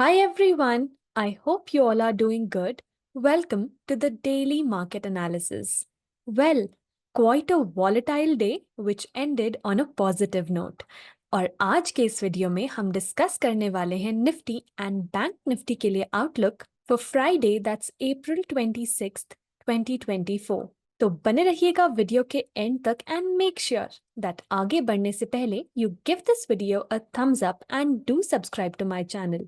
Hi everyone, I hope you all are doing good. Welcome to the daily market analysis. Well, quite a volatile day which ended on a positive note. और आज के इस video में हम discuss करने वाले हैं Nifty and bank Nifty के लिए outlook for Friday that's April 26th 2024। तो बने रहिएगा वीडियो के एंड तक एंड मेक श्योर दैट आगे बढ़ने से पहले you give this video a thumbs up and do subscribe to my channel.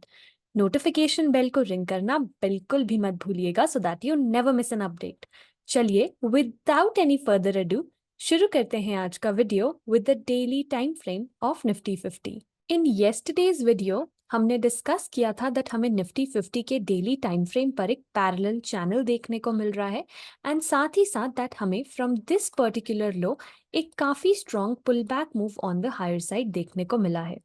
Notification bell को रिंग करना बिल्कुल भी मत भूलिएगा so that you never miss an update. चलिए विदाउट एनी फर्दर अडू शुरू करते हैं आज का video with the daily time frame of Nifty 50। In yesterday's video हमने डिस्कस किया था दैट हमें निफ्टी 50 के डेली टाइम फ्रेम पर एक पैरेलल चैनल देखने को मिल रहा है एंड साथ ही साथ दैट हमें फ्रॉम दिस पर्टिकुलर लो एक काफी strong pull back move on the higher side देखने को मिला है।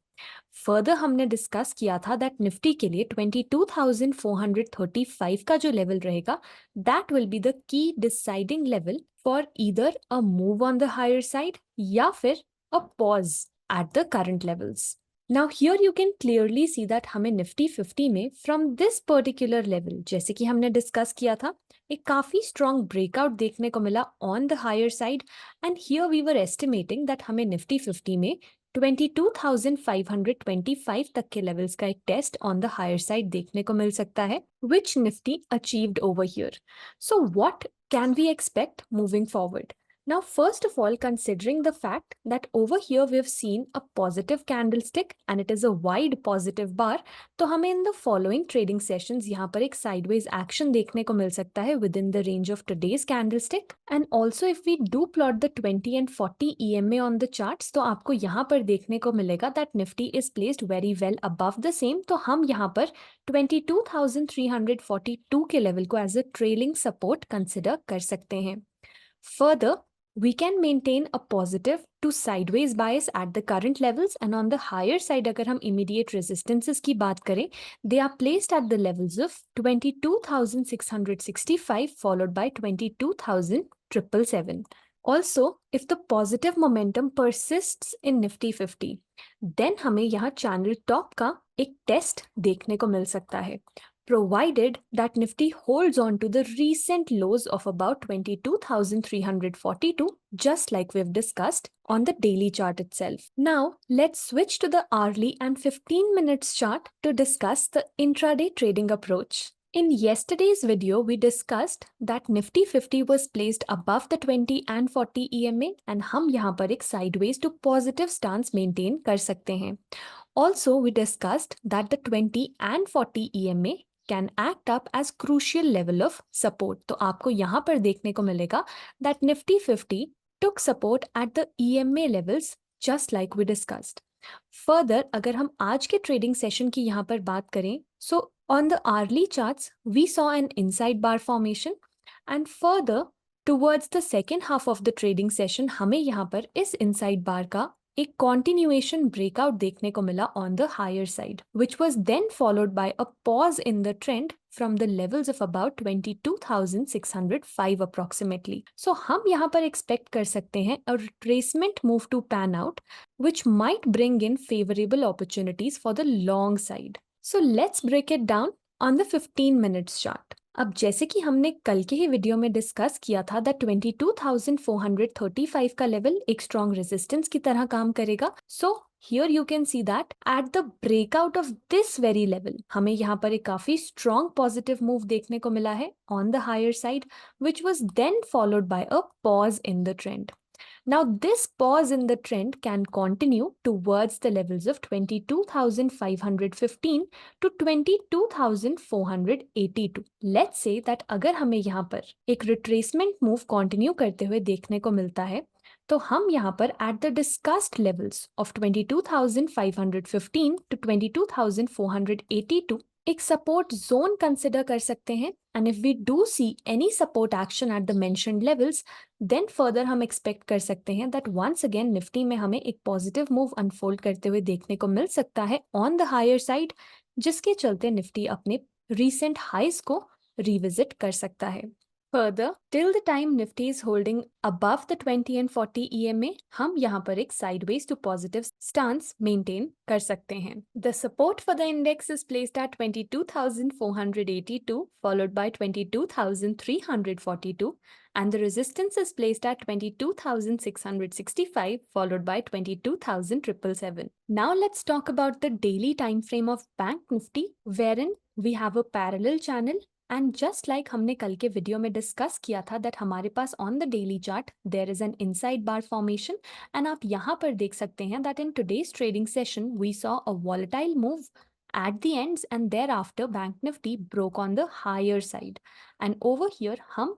फर्दर हमने डिस्कस किया था दैट निफ्टी के लिए 22,435 का जो लेवल रहेगा that will be the key deciding level for either a move on the higher side या फिर a pause at the current levels. Now here you can clearly see that हमें Nifty 50 में from this particular level जैसे कि हमने discuss किया था एक काफी स्ट्रॉन्ग ब्रेकआउट देखने को मिला on the higher side and here we were estimating that हमें निफ्टी 50 में 22,525 तक के लेवल्स का एक test on the higher side देखने को मिल सकता है which Nifty achieved over here. So what can we expect moving forward? Now, first of all, considering the fact that over here we have seen a positive candlestick and it is a wide positive bar, तो हमें in the following trading sessions यहाँ पर एक sideways action देखने को मिल सकता है within the range of today's candlestick. And also if we do plot the 20 and 40 EMA on the charts, तो आपको यहाँ पर देखने को मिलेगा that Nifty is placed very well above the same. तो हम यहाँ पर 22,342 के लेवल को as a trailing support consider कर सकते हैं। Further we can maintain a positive to sideways bias at the current levels and on the higher side अगर हम immediate resistances की बात करें they are placed at the levels of 22,665 followed by 22,777. Also if the positive momentum persists in Nifty 50 then हमें यहाँ channel top का एक test देखने को मिल सकता है provided that Nifty holds on to the recent lows of about 22,342, just like we've discussed on the daily chart itself. Now, let's switch to the hourly and 15 minutes chart to discuss the intraday trading approach. In yesterday's video, we discussed that Nifty 50 was placed above the 20 and 40 EMA and हम यहाँ पर एक sideways to positive stance maintain कर सकते हैं. Also, we discussed that the 20 and 40 EMA can act up as crucial level of support. तो आपको यहाँ पर देखने को मिलेगा that Nifty 50 took support at the EMA levels just like we discussed. Further, अगर हम आज के trading session की यहाँ पर बात करें, so on the hourly charts, we saw an inside bar formation and further towards the second half of the trading session, हमें यहाँ पर इस inside bar का एक continuation breakout देखने को मिला on the higher side, which was then followed by a pause in the trend from the levels of about 22,605 approximately. So हम यहाँ पर expect कर सकते हैं a retracement move to pan out, which might bring in favorable opportunities for the long side. So let's break it down on the 15 minutes chart. अब जैसे कि हमने कल के ही वीडियो में डिस्कस किया था दैट 22,435 का लेवल एक स्ट्रॉन्ग रेजिस्टेंस की तरह काम करेगा। So here you can see that at the breakout of this very level हमें यहाँ पर एक काफी स्ट्रॉन्ग पॉजिटिव मूव देखने को मिला है on the higher side which was then followed by a pause in the trend. Now, this pause in the trend can continue towards the levels of 22,515 to 22,482. Let's say that अगर हमें यहाँ पर एक retracement move continue करते हुए देखने को मिलता है, तो हम यहाँ पर at the discussed levels of 22,515 to 22,482 एक सपोर्ट जोन कंसिडर कर सकते हैं and if we do see any support action at the mentioned levels then further हम एक्सपेक्ट कर सकते हैं दैट वंस अगेन निफ्टी में हमें एक पॉजिटिव मूव अनफोल्ड करते हुए देखने को मिल सकता है ऑन द हायर साइड जिसके चलते निफ्टी अपने रीसेंट हाइज को रिविजिट कर सकता है. Further, till the time Nifty is holding above the 20 and 40 EMA, हम यहाँ पर एक sideways to positive stance maintain कर सकते हैं. The support for the index is placed at 22,482, followed by 22,342, and the resistance is placed at 22,665, followed by 22,777. Now let's talk about the daily time frame of Bank Nifty, wherein we have a parallel channel. And just like हमने कल के video में discuss किया था that हमारे पास on the daily chart there is an inside bar formation and आप यहाँ पर देख सकते हैं that in today's trading session we saw a volatile move at the ends and thereafter Bank Nifty broke on the higher side and over here हम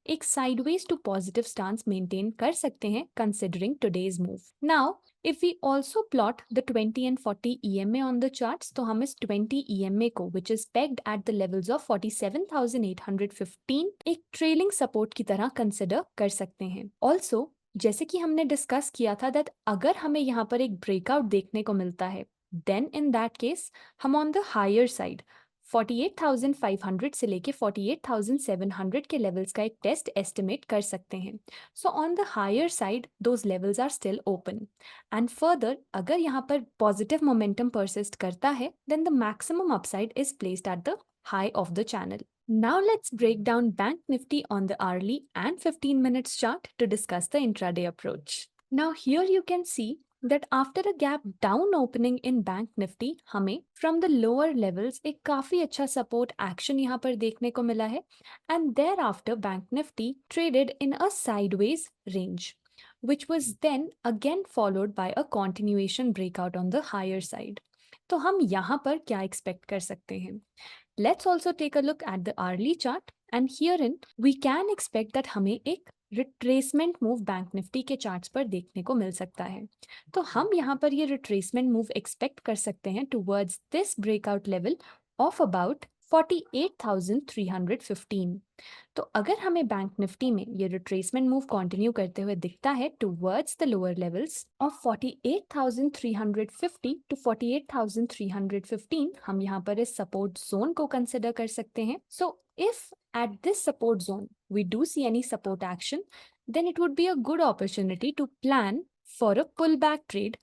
एक sideways to positive stance maintain कर सकते हैं considering today's move. Now if we also plot the 20 and 40 EMA on the charts, तो हम इस 20 EMA को which is pegged at the levels of 47,815 एक trailing support की तरह consider कर सकते हैं. Also, जैसे कि हमने डिस्कस किया था that अगर हमें यहाँ पर एक ब्रेकआउट देखने को मिलता है then in that case हम on the higher side 48,500 से लेके 48,700 के लेवल्स का एक टेस्ट एस्टिमेट कर सकते हैं. So on the higher side those levels are still open and further अगर यहाँ पर पॉजिटिव मोमेंटम परसिस्ट करता है then the maximum upside is placed at the high of the channel. Now let's break down Bank Nifty on the hourly and 15 minutes chart to discuss the intraday approach. Now here you can see that after a gap down opening in Bank Nifty हमें from the lower levels एक काफी अच्छा support action यहाँ पर देखने को मिला है and thereafter Bank Nifty traded in a sideways range which was then again followed by a continuation breakout on the higher side. तो हम यहाँ पर क्या expect कर सकते हैं? Let's also take a look at the hourly chart and herein we can expect that हमें एक रिट्रेसमेंट मूव बैंक निफ्टी के चार्ट्स पर देखने को मिल सकता है. तो हम यहाँ पर ये रिट्रेसमेंट मूव एक्सपेक्ट कर सकते हैं towards this breakout level of about 48,315. तो अगर हमें बैंक निफ्टी में ये रिट्रेसमेंट मूव कंटिन्यू करते हुए दिखता है towards the lower levels of 48,350 to 48,315 हम यहाँ पर इस सपोर्ट जोन को कंसिडर कर सकते हैं. सो if at this support zone we do see any support action, then it would be a good opportunity to plan for a pullback trade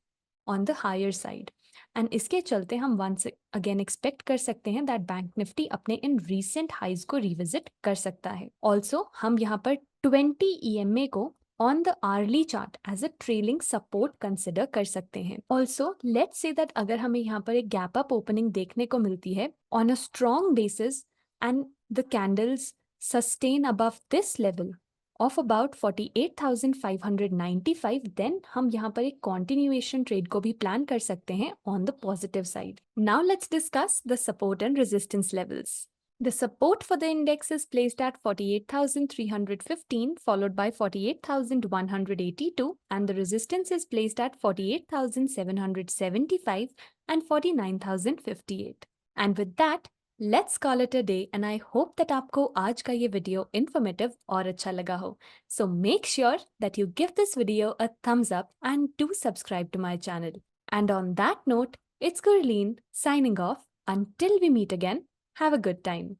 on the higher side. And इसके चलते हम once again expect कर सकते हैं that Bank Nifty अपने इन recent highs को revisit कर सकता है. Also हम यहाँ पर 20 EMA को on the hourly chart as a trailing support consider कर सकते हैं. Also, let's say that अगर हमें यहाँ पर एक gap up opening देखने को मिलती है on a strong basis and the candles sustain above this level of about 48,595, then हम यहाँ पर एक continuation trade को भी plan कर सकते हैं on the positive side. Now let's discuss the support and resistance levels. The support for the index is placed at 48,315 followed by 48,182 and the resistance is placed at 48,775 and 49,058. And with that, Let's call it a day and I hope that आपको आज का ये video informative और अच्छा लगा हो. So make sure that you give this video a thumbs up and do subscribe to my channel. And on that note, it's Gurleen signing off. Until we meet again, have a good time.